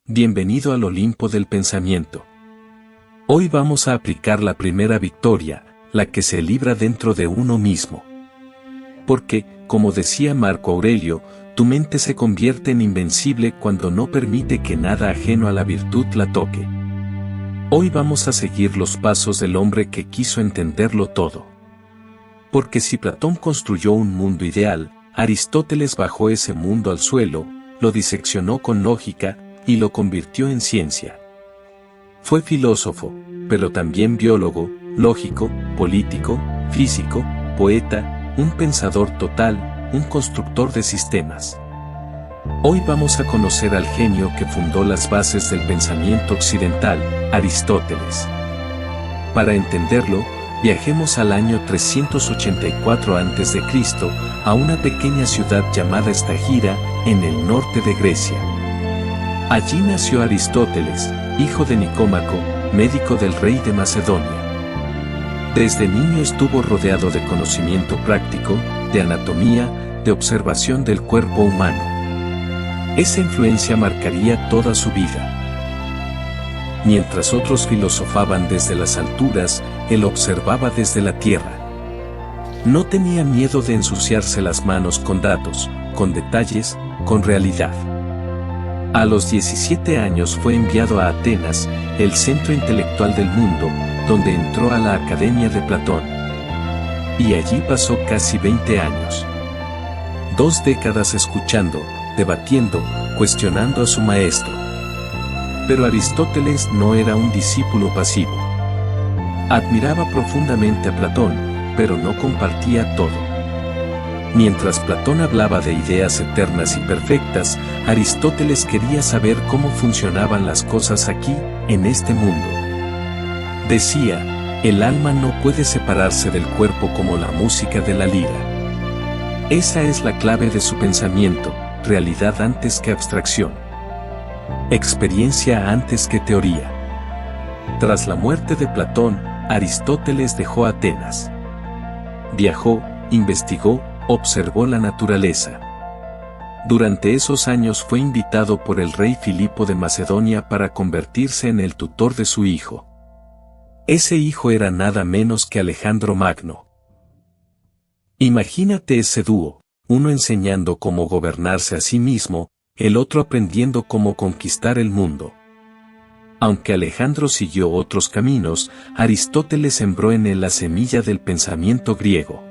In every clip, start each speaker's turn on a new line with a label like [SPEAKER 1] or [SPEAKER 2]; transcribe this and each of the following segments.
[SPEAKER 1] Bienvenido al Olimpo del Pensamiento. Hoy vamos a aplicar la primera victoria, la que se libra dentro de uno mismo. Porque, como decía Marco Aurelio, tu mente se convierte en invencible cuando no permite que nada ajeno a la virtud la toque. Hoy vamos a seguir los pasos del hombre que quiso entenderlo todo. Porque si Platón construyó un mundo ideal, Aristóteles bajó ese mundo al suelo, lo diseccionó con lógica, y lo convirtió en ciencia. Fue filósofo, pero también biólogo, lógico, político, físico, poeta, un pensador total, un constructor de sistemas. Hoy vamos a conocer al genio que fundó las bases del pensamiento occidental, Aristóteles. Para entenderlo, viajemos al año 384 a.C., a una pequeña ciudad llamada Estagira, en el norte de Grecia. Allí nació Aristóteles, hijo de Nicómaco, médico del rey de Macedonia. Desde niño estuvo rodeado de conocimiento práctico, de anatomía, de observación del cuerpo humano. Esa influencia marcaría toda su vida. Mientras otros filosofaban desde las alturas, él observaba desde la tierra. No tenía miedo de ensuciarse las manos con datos, con detalles, con realidad. A los 17 años fue enviado a Atenas, el centro intelectual del mundo, donde entró a la Academia de Platón. Y allí pasó casi 20 años. 2 décadas escuchando, debatiendo, cuestionando a su maestro. Pero Aristóteles no era un discípulo pasivo. Admiraba profundamente a Platón, pero no compartía todo. Mientras Platón hablaba de ideas eternas y perfectas, Aristóteles quería saber cómo funcionaban las cosas aquí, en este mundo. Decía, el alma no puede separarse del cuerpo como la música de la lira. Esa es la clave de su pensamiento, realidad antes que abstracción. Experiencia antes que teoría. Tras la muerte de Platón, Aristóteles dejó Atenas. Viajó, investigó, observó la naturaleza. Durante esos años fue invitado por el rey Filipo de Macedonia para convertirse en el tutor de su hijo. Ese hijo era nada menos que Alejandro Magno. Imagínate ese dúo, uno enseñando cómo gobernarse a sí mismo, el otro aprendiendo cómo conquistar el mundo. Aunque Alejandro siguió otros caminos, Aristóteles sembró en él la semilla del pensamiento griego.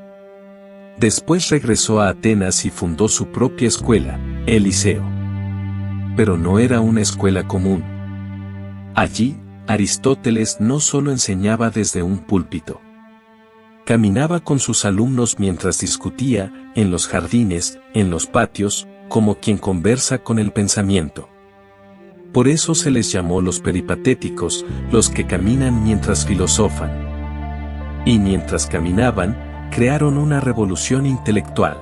[SPEAKER 1] Después regresó a Atenas y fundó su propia escuela, el Liceo. Pero no era una escuela común. Allí, Aristóteles no solo enseñaba desde un púlpito. Caminaba con sus alumnos mientras discutía, en los jardines, en los patios, como quien conversa con el pensamiento. Por eso se les llamó los peripatéticos, los que caminan mientras filosofan. Y mientras caminaban, crearon una revolución intelectual.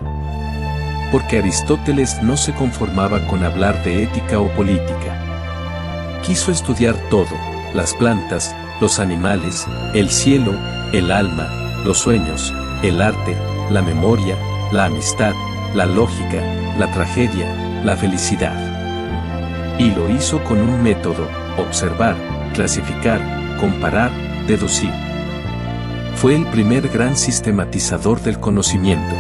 [SPEAKER 1] Porque Aristóteles no se conformaba con hablar de ética o política. Quiso estudiar todo, las plantas, los animales, el cielo, el alma, los sueños, el arte, la memoria, la amistad, la lógica, la tragedia, la felicidad. Y lo hizo con un método: observar, clasificar, comparar, deducir. Fue el primer gran sistematizador del conocimiento.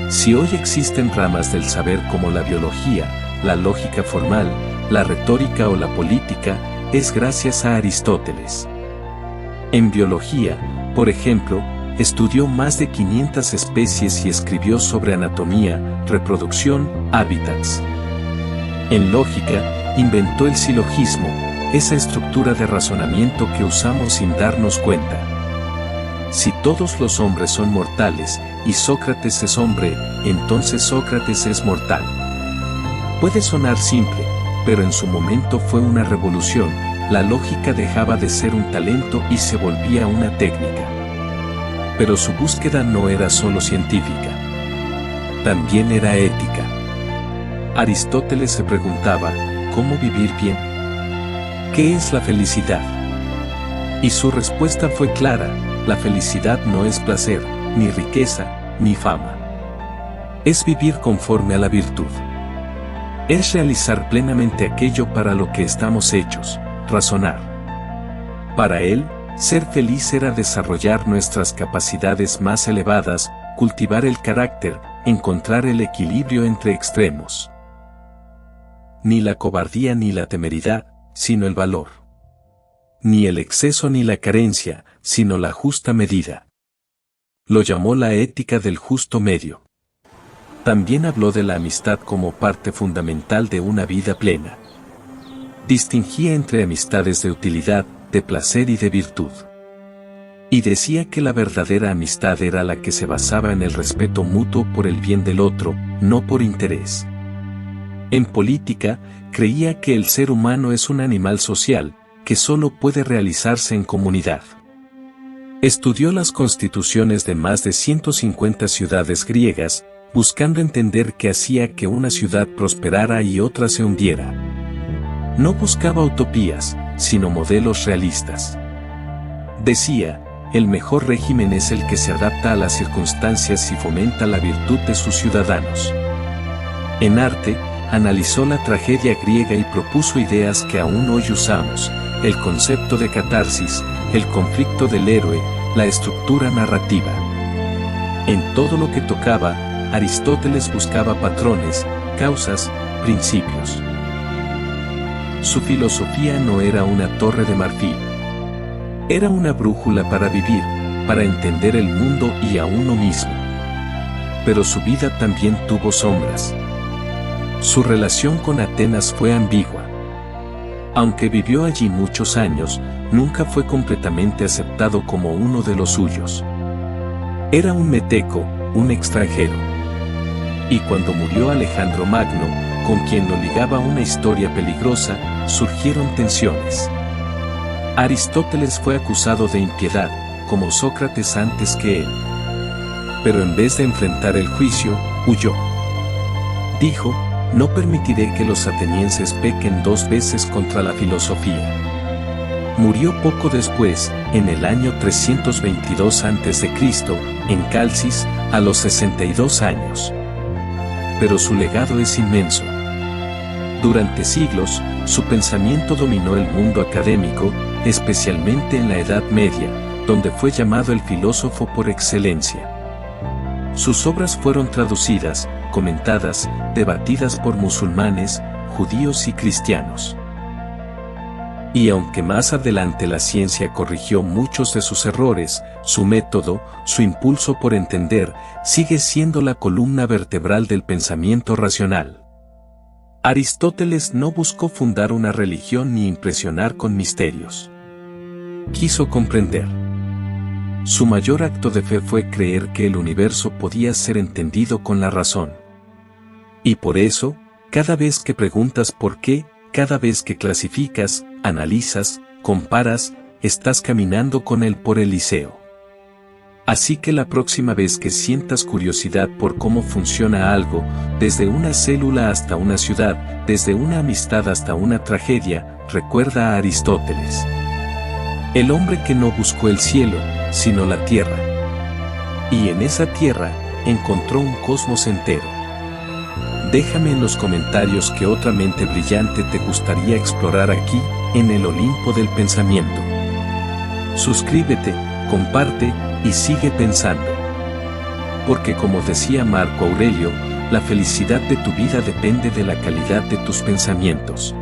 [SPEAKER 1] Si hoy existen ramas del saber como la biología, la lógica formal, la retórica o la política, es gracias a Aristóteles. En biología, por ejemplo, estudió más de 500 especies y escribió sobre anatomía, reproducción, hábitats. En lógica, inventó el silogismo, esa estructura de razonamiento que usamos sin darnos cuenta. Si todos los hombres son mortales, y Sócrates es hombre, entonces Sócrates es mortal. Puede sonar simple, pero en su momento fue una revolución. La lógica dejaba de ser un talento y se volvía una técnica. Pero su búsqueda no era solo científica. También era ética. Aristóteles se preguntaba, ¿cómo vivir bien? ¿Qué es la felicidad? Y su respuesta fue clara: la felicidad no es placer, ni riqueza, ni fama. Es vivir conforme a la virtud. Es realizar plenamente aquello para lo que estamos hechos, razonar. Para él, ser feliz era desarrollar nuestras capacidades más elevadas, cultivar el carácter, encontrar el equilibrio entre extremos. Ni la cobardía ni la temeridad, sino el valor. Ni el exceso ni la carencia, sino la justa medida. Lo llamó la ética del justo medio. También habló de la amistad como parte fundamental de una vida plena. Distinguía entre amistades de utilidad, de placer y de virtud. Y decía que la verdadera amistad era la que se basaba en el respeto mutuo por el bien del otro, no por interés. En política, creía que el ser humano es un animal social, que solo puede realizarse en comunidad. Estudió las constituciones de más de 150 ciudades griegas, buscando entender qué hacía que una ciudad prosperara y otra se hundiera. No buscaba utopías, sino modelos realistas. Decía, el mejor régimen es el que se adapta a las circunstancias y fomenta la virtud de sus ciudadanos. En arte, analizó la tragedia griega y propuso ideas que aún hoy usamos, el concepto de catarsis, el conflicto del héroe, la estructura narrativa. En todo lo que tocaba, Aristóteles buscaba patrones, causas, principios. Su filosofía no era una torre de marfil. Era una brújula para vivir, para entender el mundo y a uno mismo. Pero su vida también tuvo sombras. Su relación con Atenas fue ambigua. Aunque vivió allí muchos años, nunca fue completamente aceptado como uno de los suyos. Era un meteco, un extranjero. Y cuando murió Alejandro Magno, con quien lo ligaba una historia peligrosa, surgieron tensiones. Aristóteles fue acusado de impiedad, como Sócrates antes que él. Pero en vez de enfrentar el juicio, huyó. Dijo, no permitiré que los atenienses pequen dos veces contra la filosofía. Murió poco después, en el año 322 a.C., en Calcis, a los 62 años. Pero su legado es inmenso. Durante siglos, su pensamiento dominó el mundo académico, especialmente en la Edad Media, donde fue llamado el filósofo por excelencia. Sus obras fueron traducidas, comentadas, debatidas por musulmanes, judíos y cristianos. Y aunque más adelante la ciencia corrigió muchos de sus errores, su método, su impulso por entender, sigue siendo la columna vertebral del pensamiento racional. Aristóteles no buscó fundar una religión ni impresionar con misterios. Quiso comprender. Su mayor acto de fe fue creer que el universo podía ser entendido con la razón. Y por eso, cada vez que preguntas por qué, cada vez que clasificas, analizas, comparas, estás caminando con él por el liceo. Así que la próxima vez que sientas curiosidad por cómo funciona algo, desde una célula hasta una ciudad, desde una amistad hasta una tragedia, recuerda a Aristóteles. El hombre que no buscó el cielo, sino la tierra. Y en esa tierra, encontró un cosmos entero. Déjame en los comentarios qué otra mente brillante te gustaría explorar aquí, en el Olimpo del Pensamiento. Suscríbete, comparte, y sigue pensando. Porque como decía Marco Aurelio, la felicidad de tu vida depende de la calidad de tus pensamientos.